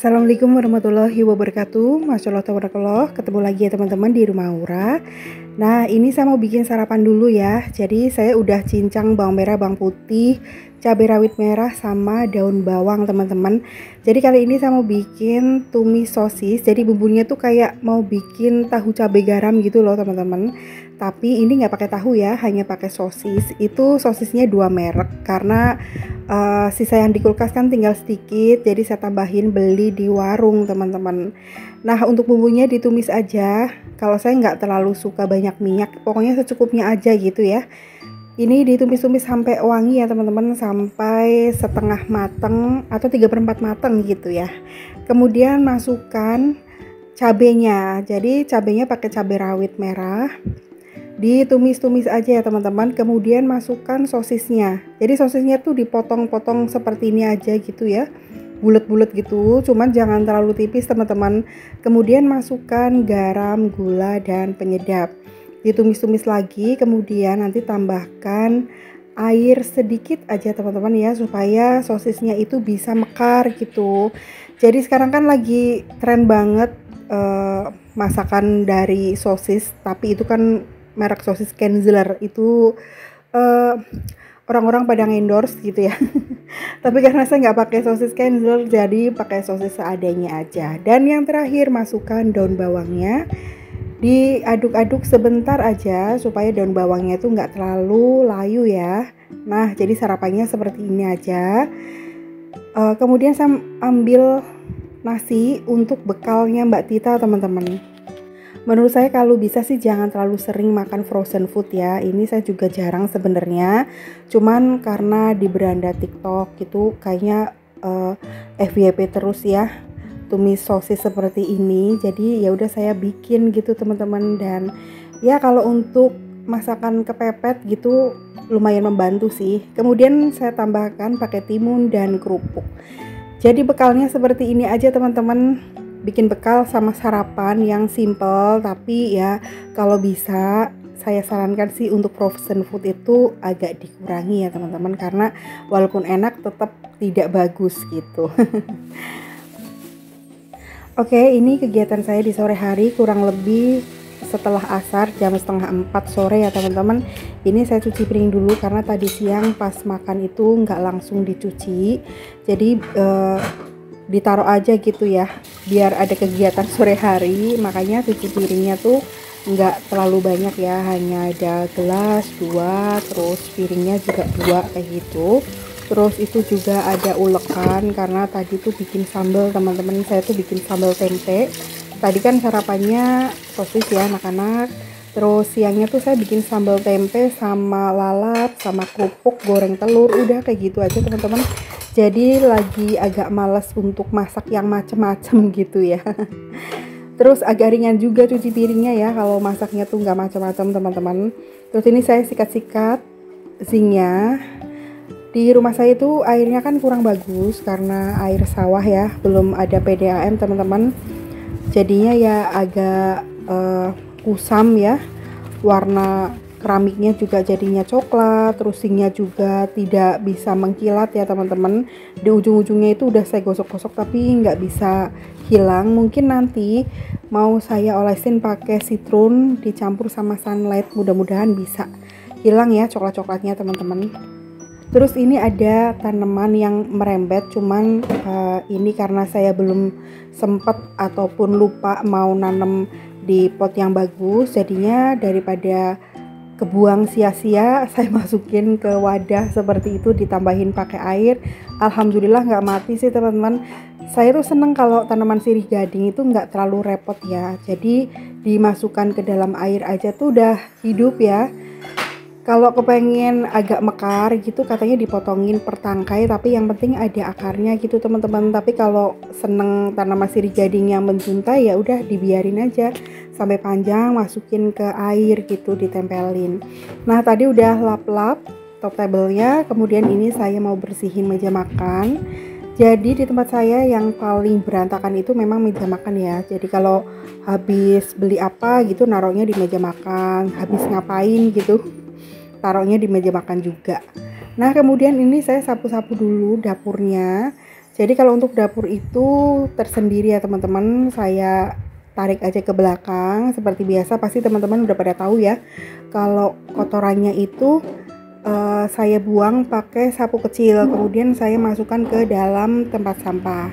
Assalamualaikum warahmatullahi wabarakatuh. Masya Allah tabarakallah. Ketemu lagi ya teman-teman di rumah Aura. Nah, ini saya mau bikin sarapan dulu ya. Jadi saya udah cincang bawang merah, bawang putih, cabai rawit merah sama daun bawang teman-teman. Jadi kali ini saya mau bikin tumis sosis. Jadi bumbunya tuh kayak mau bikin tahu cabai garam gitu loh teman-teman. Tapi ini nggak pakai tahu ya, hanya pakai sosis. Itu sosisnya 2 merek karena sisa yang di kulkas kan tinggal sedikit, jadi saya tambahin beli di warung teman-teman. Nah, untuk bumbunya ditumis aja. Kalau saya nggak terlalu suka banyak minyak, pokoknya secukupnya aja gitu ya. Ini ditumis-tumis sampai wangi ya teman-teman, sampai setengah mateng atau 3/4 mateng gitu ya. Kemudian masukkan cabenya. Jadi cabenya pakai cabai rawit merah. Ditumis-tumis aja ya teman-teman. Kemudian masukkan sosisnya. Jadi sosisnya tuh dipotong-potong seperti ini aja gitu ya, bulat-bulat gitu, cuman jangan terlalu tipis teman-teman. Kemudian masukkan garam, gula, dan penyedap. Ditumis-tumis lagi, kemudian nanti tambahkan air sedikit aja teman-teman ya, supaya sosisnya itu bisa mekar gitu. Jadi sekarang kan lagi tren banget masakan dari sosis, tapi itu kan merek sosis Kenzler itu orang-orang pada endorse gitu ya. Tapi karena saya nggak pakai sosis Kenzler, jadi pakai sosis seadanya aja. Dan yang terakhir masukkan daun bawangnya, diaduk-aduk sebentar aja supaya daun bawangnya itu nggak terlalu layu ya. Nah, jadi sarapannya seperti ini aja. Kemudian saya ambil nasi untuk bekalnya Mbak Tita teman-teman. Menurut saya kalau bisa sih jangan terlalu sering makan frozen food ya. Ini saya juga jarang sebenarnya. Cuman karena di beranda TikTok gitu kayaknya FYP terus ya tumis sosis seperti ini. Jadi ya udah saya bikin gitu teman-teman, dan ya kalau untuk masakan kepepet gitu lumayan membantu sih. Kemudian saya tambahkan pakai timun dan kerupuk. Jadi bekalnya seperti ini aja teman-teman. Bikin bekal sama sarapan yang simple, tapi ya kalau bisa saya sarankan sih untuk frozen food itu agak dikurangi ya teman-teman, karena walaupun enak tetap tidak bagus gitu. Oke, ini kegiatan saya di sore hari kurang lebih setelah asar jam 3:30 sore ya teman-teman. Ini saya cuci piring dulu karena tadi siang pas makan itu nggak langsung dicuci, jadi ditaruh aja gitu ya biar ada kegiatan sore hari. Makanya cuci piringnya tuh nggak terlalu banyak ya, hanya ada gelas 2, terus piringnya juga 2 kayak gitu. Terus itu juga ada ulekan karena tadi tuh bikin sambal teman-teman. Saya tuh bikin sambal tempe. Tadi kan sarapannya sosis ya anak-anak, terus siangnya tuh saya bikin sambal tempe sama lalap sama kerupuk, goreng telur, udah kayak gitu aja teman-teman. Jadi lagi agak malas untuk masak yang macem-macem gitu ya. Terus agak ringan juga cuci piringnya ya kalau masaknya tuh nggak macam-macam teman-teman. Terus ini saya sikat-sikat sinknya. Di rumah saya itu airnya kan kurang bagus karena air sawah ya, belum ada PDAM teman-teman. Jadinya ya agak kusam ya, warna keramiknya juga jadinya coklat, terus sinknya juga tidak bisa mengkilat ya teman-teman. Di ujung-ujungnya itu udah saya gosok-gosok tapi nggak bisa hilang. Mungkin nanti mau saya olesin pakai citron dicampur sama sunlight, mudah-mudahan bisa hilang ya coklat-coklatnya teman-teman. Terus ini ada tanaman yang merembet, cuman ini karena saya belum sempat ataupun lupa mau nanam di pot yang bagus, jadinya daripada kebuang sia-sia saya masukin ke wadah seperti itu, ditambahin pakai air. Alhamdulillah nggak mati sih teman-teman. Saya tuh seneng kalau tanaman sirih gading itu nggak terlalu repot ya, jadi dimasukkan ke dalam air aja tuh udah hidup ya. Kalau kepengen agak mekar gitu katanya dipotongin per tangkai, tapi yang penting ada akarnya gitu teman-teman. Tapi kalau seneng tanaman sirih gading yang menjuntai ya udah dibiarin aja sampai panjang, masukin ke air gitu, ditempelin. Nah tadi udah lap-lap top table-nya, kemudian ini saya mau bersihin meja makan. Jadi di tempat saya yang paling berantakan itu memang meja makan ya. Jadi kalau habis beli apa gitu naruhnya di meja makan, habis ngapain gitu taruhnya di meja makan juga. Nah kemudian ini saya sapu-sapu dulu dapurnya. Jadi kalau untuk dapur itu tersendiri ya teman-teman, saya tarik aja ke belakang seperti biasa. Pasti teman-teman udah pada tahu ya, kalau kotorannya itu saya buang pakai sapu kecil, kemudian saya masukkan ke dalam tempat sampah.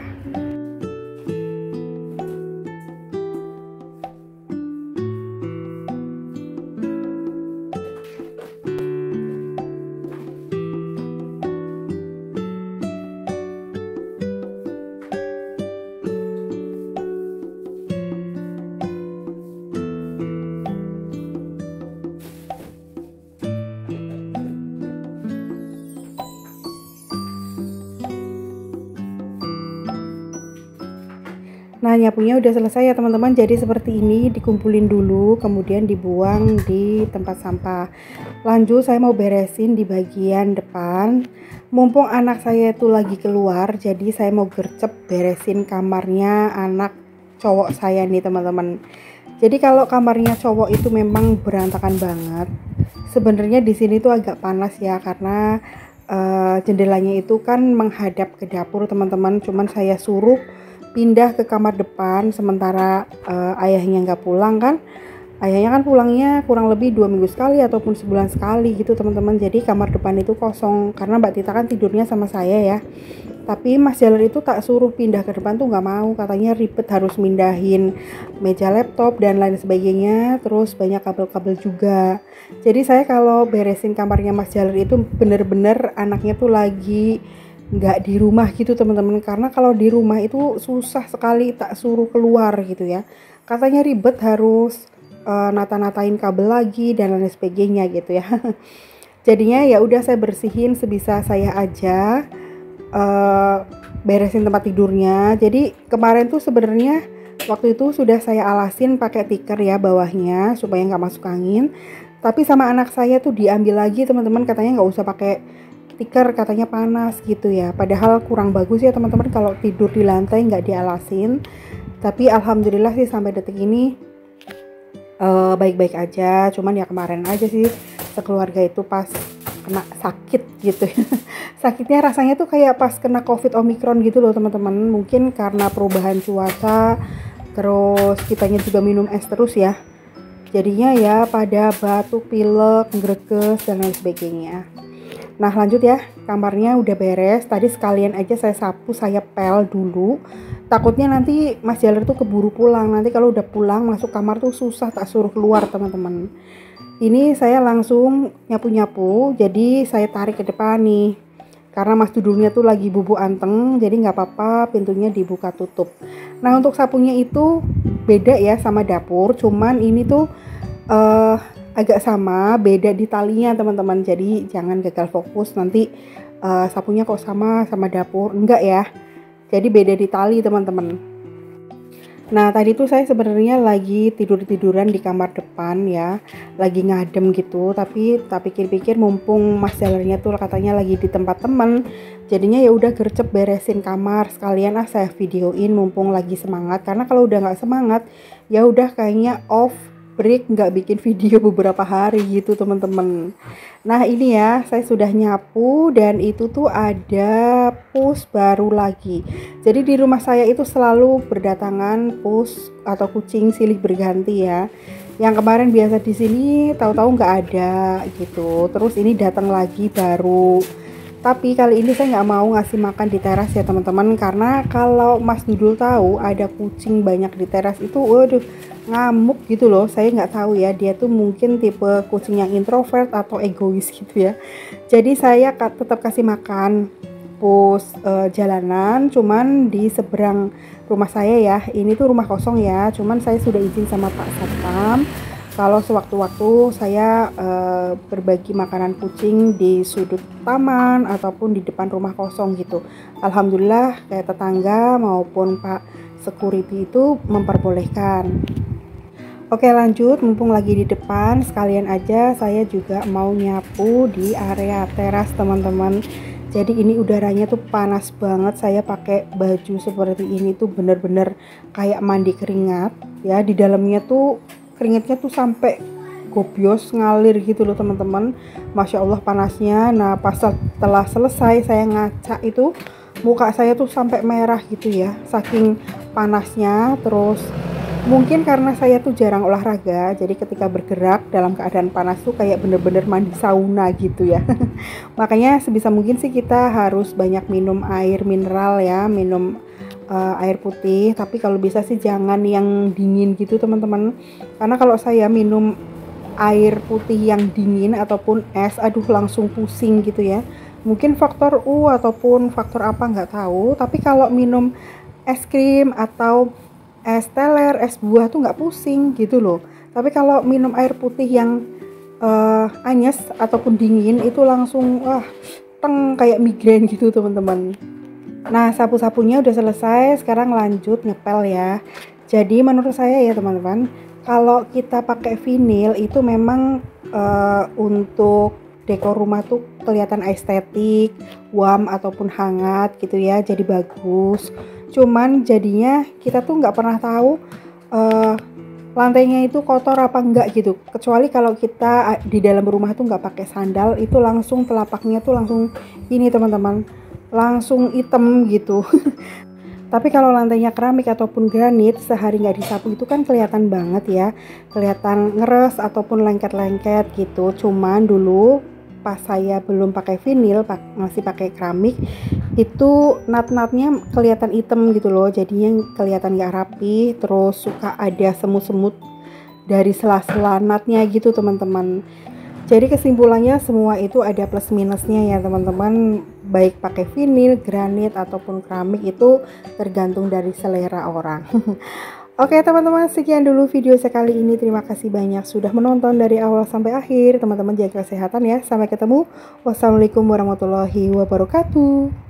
Nah, nyapunya udah selesai ya teman-teman. Jadi seperti ini, dikumpulin dulu kemudian dibuang di tempat sampah. Lanjut saya mau beresin di bagian depan. Mumpung anak saya itu lagi keluar, jadi saya mau gercep beresin kamarnya anak cowok saya nih teman-teman. Jadi kalau kamarnya cowok itu memang berantakan banget. Sebenarnya di sini tuh agak panas ya, karena jendelanya itu kan menghadap ke dapur teman-teman. Cuman saya suruh pindah ke kamar depan sementara ayahnya nggak pulang kan. Ayahnya kan pulangnya kurang lebih 2 minggu sekali ataupun sebulan sekali gitu teman-teman. Jadi kamar depan itu kosong karena Mbak Tita kan tidurnya sama saya ya. Tapi Mas Jaler itu tak suruh pindah ke depan tuh nggak mau, katanya ribet harus mindahin meja laptop dan lain sebagainya, terus banyak kabel-kabel juga. Jadi saya kalau beresin kamarnya Mas Jaler itu bener-bener anaknya tuh lagi nggak di rumah gitu teman-teman, karena kalau di rumah itu susah sekali tak suruh keluar gitu ya, katanya ribet harus nata-natain kabel lagi dan lain sebagainya gitu ya. Jadinya ya udah saya bersihin sebisa saya aja, beresin tempat tidurnya. Jadi kemarin tuh sebenarnya waktu itu sudah saya alasin pakai tikar ya bawahnya supaya nggak masuk angin, tapi sama anak saya tuh diambil lagi teman-teman, katanya nggak usah pakai tikar, katanya panas gitu ya. Padahal kurang bagus ya teman-teman kalau tidur di lantai nggak dialasin. Tapi alhamdulillah sih sampai detik ini baik-baik aja. Cuman ya kemarin aja sih sekeluarga itu pas kena sakit gitu ya. Sakitnya rasanya tuh kayak pas kena COVID Omicron gitu loh teman-teman. Mungkin karena perubahan cuaca, terus kitanya juga minum es terus ya. Jadinya ya pada batuk, pilek, greges dan lain sebagainya. Nah lanjut ya, kamarnya udah beres. Tadi sekalian aja saya sapu, saya pel dulu. Takutnya nanti Mas Jaler tuh keburu pulang. Nanti kalau udah pulang masuk kamar tuh susah tak suruh keluar teman-teman. Ini saya langsung nyapu-nyapu, jadi saya tarik ke depan nih. Karena Mas Dudulnya tuh lagi bubuk anteng, jadi nggak apa-apa pintunya dibuka tutup. Nah untuk sapunya itu beda ya sama dapur, cuman ini tuh agak sama, beda di talinya teman-teman. Jadi jangan gagal fokus nanti sapunya kok sama dapur, enggak ya. Jadi beda di tali teman-teman. Nah tadi tuh saya sebenarnya lagi tiduran di kamar depan ya, lagi ngadem gitu. Tapi tak pikir-pikir mumpung Mas Jalernya tuh katanya lagi di tempat temen, jadinya ya udah gercep beresin kamar sekalian saya videoin mumpung lagi semangat. Karena kalau udah nggak semangat ya udah kayaknya off, break, nggak bikin video beberapa hari gitu teman-teman. Nah ini ya saya sudah nyapu dan itu tuh ada pus baru lagi. Jadi di rumah saya itu selalu berdatangan pus atau kucing silih berganti ya. Yang kemarin biasa di sini tahu-tahu nggak ada gitu. Terus ini datang lagi baru. Tapi kali ini saya nggak mau ngasih makan di teras ya teman-teman, karena kalau Mas Dudul tahu ada kucing banyak di teras itu, waduh ngamuk gitu loh. Saya nggak tahu ya, dia tuh mungkin tipe kucing yang introvert atau egois gitu ya. Jadi saya tetap kasih makan pus jalanan, cuman di seberang rumah saya ya. Ini tuh rumah kosong ya, cuman saya sudah izin sama Pak Satpam kalau sewaktu-waktu saya berbagi makanan kucing di sudut taman ataupun di depan rumah kosong gitu. Alhamdulillah kayak tetangga maupun Pak security itu memperbolehkan. Oke lanjut, mumpung lagi di depan sekalian aja saya juga mau nyapu di area teras teman-teman. Jadi ini udaranya tuh panas banget, saya pakai baju seperti ini tuh bener-bener kayak mandi keringat ya. Di dalamnya tuh keringatnya tuh sampai gobios ngalir gitu loh teman-teman. Masya Allah panasnya. Nah pas setelah selesai saya ngaca itu muka saya tuh sampai merah gitu ya, saking panasnya. Terus mungkin karena saya tuh jarang olahraga, jadi ketika bergerak dalam keadaan panas tuh kayak bener-bener mandi sauna gitu ya. Makanya sebisa mungkin sih kita harus banyak minum air mineral ya, minum air putih. Tapi kalau bisa sih jangan yang dingin gitu teman-teman, karena kalau saya minum air putih yang dingin ataupun es, aduh langsung pusing gitu ya. Mungkin faktor ataupun faktor apa nggak tahu, tapi kalau minum es krim atau es teler, es buah tuh nggak pusing gitu loh. Tapi kalau minum air putih yang anyes ataupun dingin itu langsung kayak migrain gitu teman-teman. Nah, sapu-sapunya udah selesai, sekarang lanjut ngepel ya. Jadi menurut saya ya teman-teman, kalau kita pakai vinil itu memang untuk dekor rumah tuh kelihatan estetik, warm ataupun hangat gitu ya, jadi bagus. Cuman jadinya kita tuh nggak pernah tahu lantainya itu kotor apa enggak gitu. Kecuali kalau kita di dalam rumah tuh nggak pakai sandal, itu langsung telapaknya tuh langsung ini teman-teman, langsung hitam gitu. Tapi kalau lantainya keramik ataupun granit, sehari nggak disapu itu kan kelihatan banget ya, kelihatan ngeres ataupun lengket-lengket gitu. Cuman dulu pas saya belum pakai vinil, masih pakai keramik, itu nat-natnya kelihatan hitam gitu loh, jadinya kelihatan nggak rapi. Terus suka ada semut-semut dari sela-sela natnya gitu teman-teman. Jadi kesimpulannya semua itu ada plus minusnya ya teman-teman, baik pakai vinil, granit ataupun keramik itu tergantung dari selera orang. Oke teman-teman, sekian dulu video sekali ini. Terima kasih banyak sudah menonton dari awal sampai akhir. Teman-teman jaga kesehatan ya. Sampai ketemu. Wassalamualaikum warahmatullahi wabarakatuh.